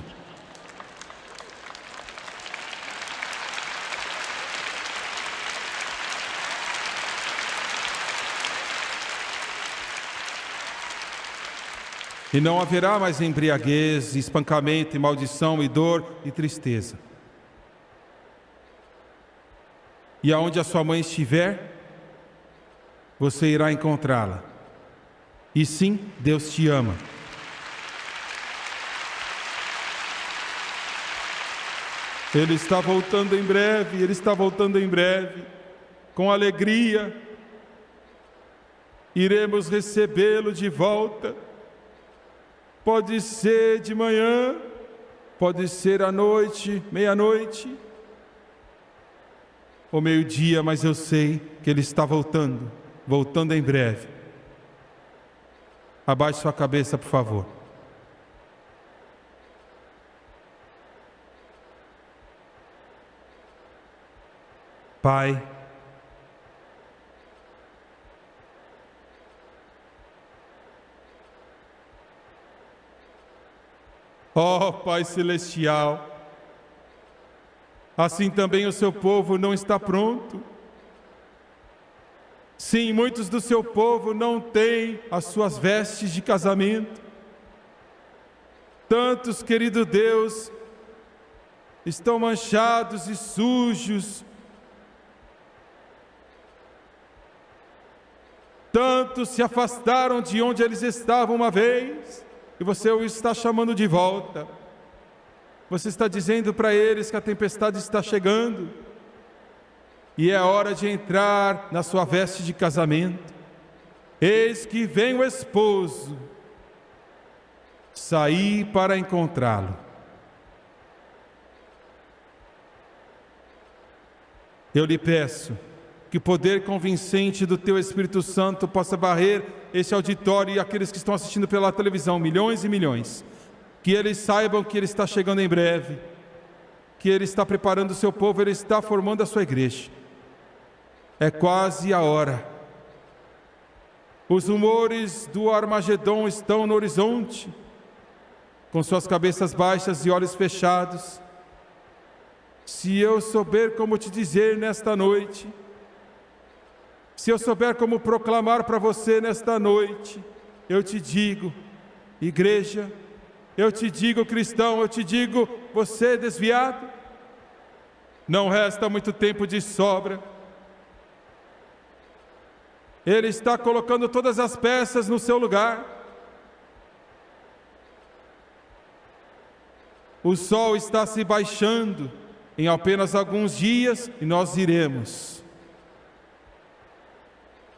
E não haverá mais embriaguez, espancamento e maldição e dor e tristeza. E aonde a sua mãe estiver, você irá encontrá-la. E sim, Deus te ama. Ele está voltando em breve, Ele está voltando em breve, com alegria. Iremos recebê-lo de volta. Pode ser de manhã, pode ser à noite, meia-noite, ou meio-dia, mas eu sei que Ele está voltando, voltando em breve. Abaixe sua cabeça, por favor. Pai, ó Pai Celestial, assim também o seu povo não está pronto. Sim, muitos do seu povo não têm as suas vestes de casamento. Tantos, querido Deus, estão manchados e sujos. Tantos se afastaram de onde eles estavam uma vez, e você os está chamando de volta. Você está dizendo para eles que a tempestade está chegando, e é hora de entrar na sua veste de casamento. Eis que vem o esposo, saí para encontrá-lo. Eu lhe peço que o poder convincente do Teu Espírito Santo possa varrer esse auditório e aqueles que estão assistindo pela televisão, milhões e milhões, que eles saibam que Ele está chegando em breve, que Ele está preparando o seu povo, Ele está formando a sua igreja. É quase a hora. Os rumores do Armagedon estão no horizonte, com suas cabeças baixas e olhos fechados. Se eu souber como te dizer nesta noite, se eu souber como proclamar para você nesta noite, eu te digo, igreja, eu te digo, cristão, eu te digo, você desviado, não resta muito tempo de sobra. Ele está colocando todas as peças no seu lugar. O sol está se baixando em apenas alguns dias e nós iremos.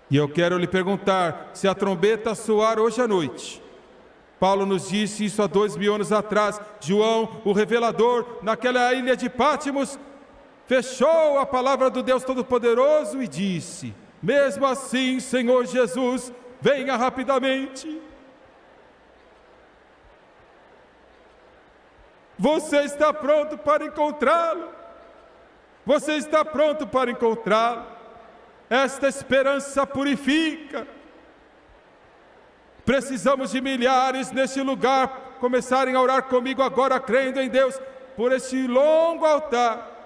E eu quero lhe perguntar, se a trombeta soar hoje à noite, Paulo nos disse isso há 2000 anos atrás, João, o revelador, naquela ilha de Pátimos, fechou a palavra do Deus Todo-Poderoso e disse: mesmo assim, Senhor Jesus, venha rapidamente. Você está pronto para encontrá-lo? Você está pronto para encontrá-lo? Esta esperança purifica. Precisamos de milhares neste lugar começarem a orar comigo agora, crendo em Deus, por este longo altar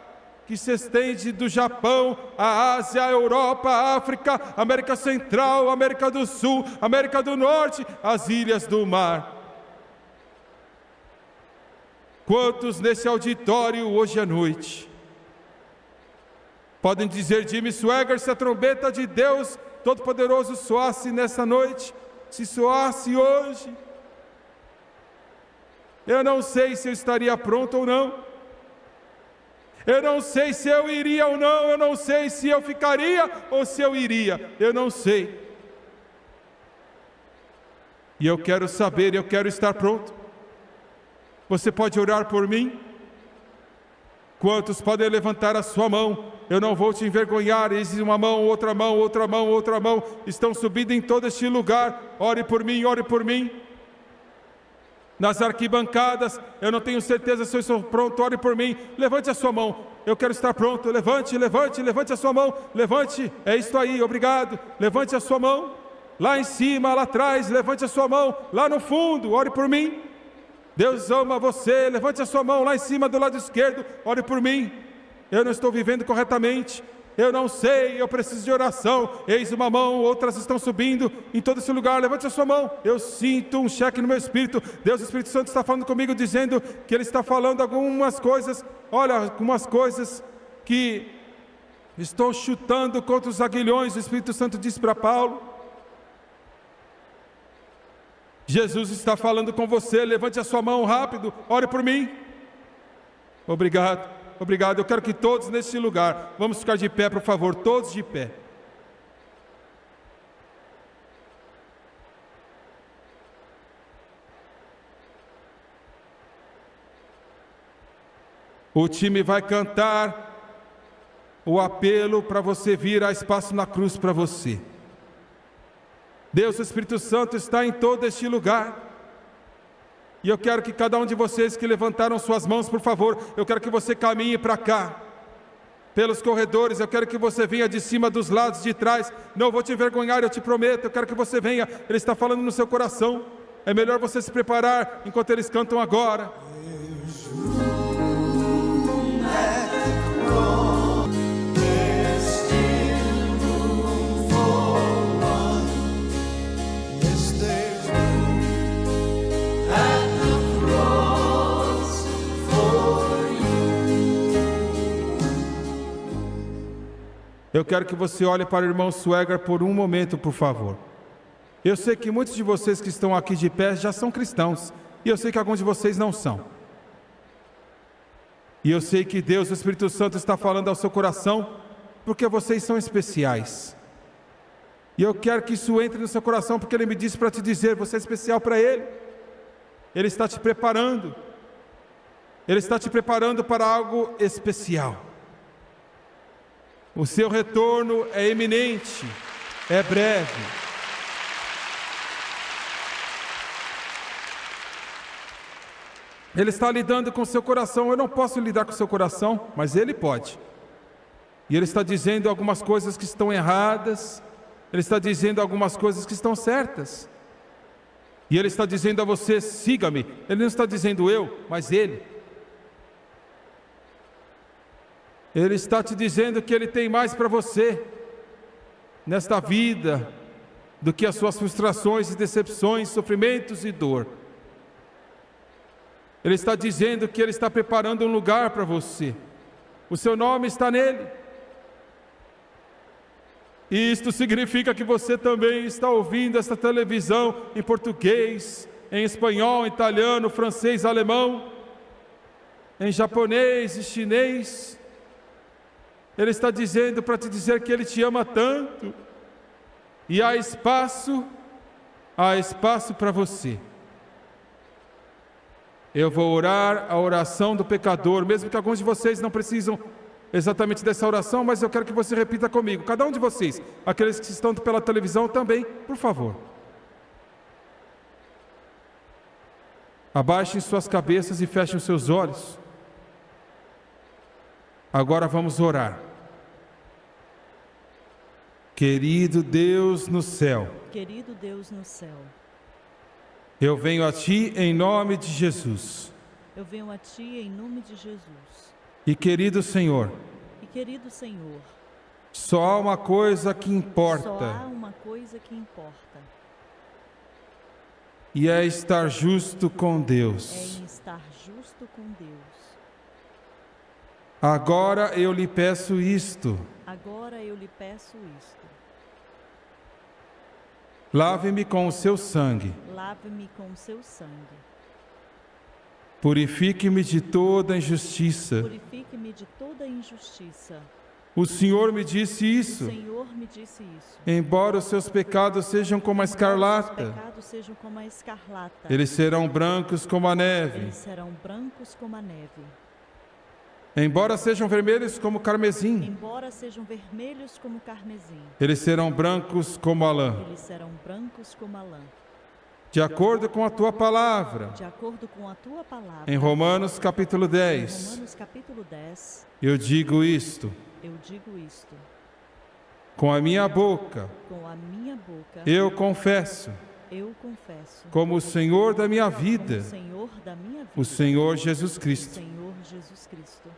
que se estende do Japão, a Ásia, a Europa, a África, América Central, América do Sul, América do Norte, as ilhas do mar. Quantos nesse auditório hoje à noite podem dizer: Jimmy Swaggart, se a trombeta de Deus Todo-Poderoso soasse nessa noite, se soasse hoje, eu não sei se eu estaria pronto ou não. Eu não sei se eu iria ou não, eu não sei se eu ficaria ou se eu iria, eu não sei. E eu quero saber, eu quero estar pronto. Você pode orar por mim? Quantos podem levantar a sua mão? Eu não vou te envergonhar. Eis uma mão, outra mão, outra mão, outra mão, estão subindo em todo este lugar. Ore por mim, ore por mim. Nas arquibancadas, eu não tenho certeza se eu estou pronto, ore por mim. Levante a sua mão, eu quero estar pronto. Levante, levante, levante a sua mão. Levante, é isso aí, obrigado. Levante a sua mão, lá em cima, lá atrás. Levante a sua mão, lá no fundo, ore por mim. Deus ama você, levante a sua mão lá em cima do lado esquerdo, ore por mim. Eu não estou vivendo corretamente, eu não sei, eu preciso de oração. Eis uma mão, outras estão subindo em todo esse lugar. Levante a sua mão. Eu sinto um cheque no meu espírito. Deus, o Espírito Santo está falando comigo, dizendo que Ele está falando algumas coisas. Olha, algumas coisas que estou chutando contra os aguilhões. O Espírito Santo disse para Paulo. Jesus está falando com você. Levante a sua mão rápido, ore por mim. Obrigado. Obrigado, eu quero que todos neste lugar, vamos ficar de pé, por favor, todos de pé. O time vai cantar o apelo para você vir a espaço na cruz para você. Deus, o Espírito Santo está em todo este lugar. E eu quero que cada um de vocês que levantaram suas mãos, por favor, eu quero que você caminhe para cá, pelos corredores. Eu quero que você venha de cima, dos lados, de trás. Não vou te envergonhar, eu te prometo. Eu quero que você venha. Ele está falando no seu coração. É melhor você se preparar enquanto eles cantam agora. At the cross. Eu quero que você olhe para o irmão Swagger por um momento, por favor. Eu sei que muitos de vocês que estão aqui de pé já são cristãos, e eu sei que alguns de vocês não são. E eu sei que Deus, o Espírito Santo, está falando ao seu coração, porque vocês são especiais. E eu quero que isso entre no seu coração, porque Ele me disse para te dizer, você é especial para Ele. Ele está te preparando. Ele está te preparando para algo especial. O seu retorno é iminente, é breve. Ele está lidando com o seu coração. Eu não posso lidar com o seu coração, mas Ele pode. E Ele está dizendo algumas coisas que estão erradas. Ele está dizendo algumas coisas que estão certas. E Ele está dizendo a você, siga-me. Ele não está dizendo eu, mas Ele. Ele está te dizendo que Ele tem mais para você nesta vida do que as suas frustrações e decepções, sofrimentos e dor. Ele está dizendo que Ele está preparando um lugar para você. O seu nome está nele. E isto significa que você também está ouvindo esta televisão em português, em espanhol, italiano, francês, alemão, em japonês e chinês. Ele está dizendo para te dizer que Ele te ama tanto. E há espaço para você. Eu vou orar a oração do pecador, mesmo que alguns de vocês não precisam exatamente dessa oração, mas eu quero que você repita comigo. Cada um de vocês, aqueles que estão pela televisão também, por favor. Abaixem suas cabeças e fechem os seus olhos. Agora vamos orar. Querido Deus no céu. Querido Deus no céu. Eu venho a Ti em nome de Jesus. Eu venho a Ti em nome de Jesus. E querido Senhor. E querido Senhor. Só há uma coisa que importa. Só há uma coisa que importa. E é estar justo com Deus. É em estar justo com Deus. Agora eu lhe peço isto. Agora eu lhe peço isto. Lave-me com o seu sangue. Lave-me com o seu sangue. Purifique-me de toda injustiça. Purifique-me de toda injustiça. O Senhor me disse isso. O Senhor me disse isso. Embora os seus pecados sejam como a escarlata, Os pecados sejam como a escarlata. eles serão brancos como a neve. Eles serão brancos como a neve. Embora sejam vermelhos como o carmesim, Embora sejam vermelhos como o carmesim. eles serão brancos como a lã. Eles serão brancos como a lã. De acordo com a tua palavra, De acordo com a tua palavra. em Romanos capítulo Em 10, Romanos capítulo 10, eu digo isto: eu digo isto. com a minha boca Com a minha boca, eu confesso, eu confesso. como o Senhor da minha vida, O Senhor da minha vida. o Senhor Jesus O Cristo. Senhor Jesus Cristo.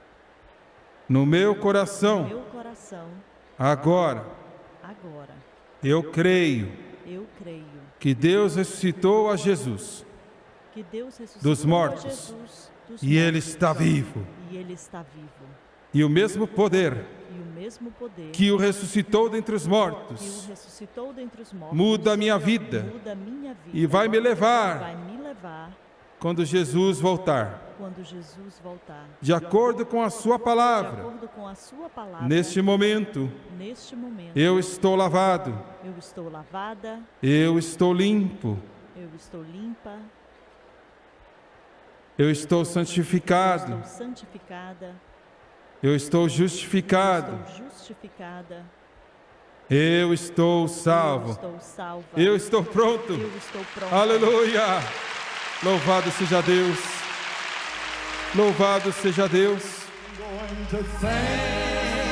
No meu No coração, meu coração, agora, agora, eu creio eu creio que Deus ressuscitou a Jesus que Deus ressuscitou dos mortos, a Jesus dos e Ele mortos. está vivo. E Ele está vivo. E o mesmo poder E o mesmo poder que o ressuscitou dentre os que o mortos ressuscitou dentre os mortos muda a minha vida muda a minha vida e vai me levar vai me levar quando Jesus voltar. quando Jesus voltar. De acordo com a sua De palavra, acordo com a sua palavra, neste momento, neste momento, eu estou lavado, eu estou lavada, eu estou limpo, eu estou limpa, eu estou santificado, estou santificada, eu estou justificado, estou justificada, eu estou eu salvo, estou salva, eu estou pronto. eu estou pronta. Aleluia! Louvado seja Deus! Louvado seja Deus! Going to thank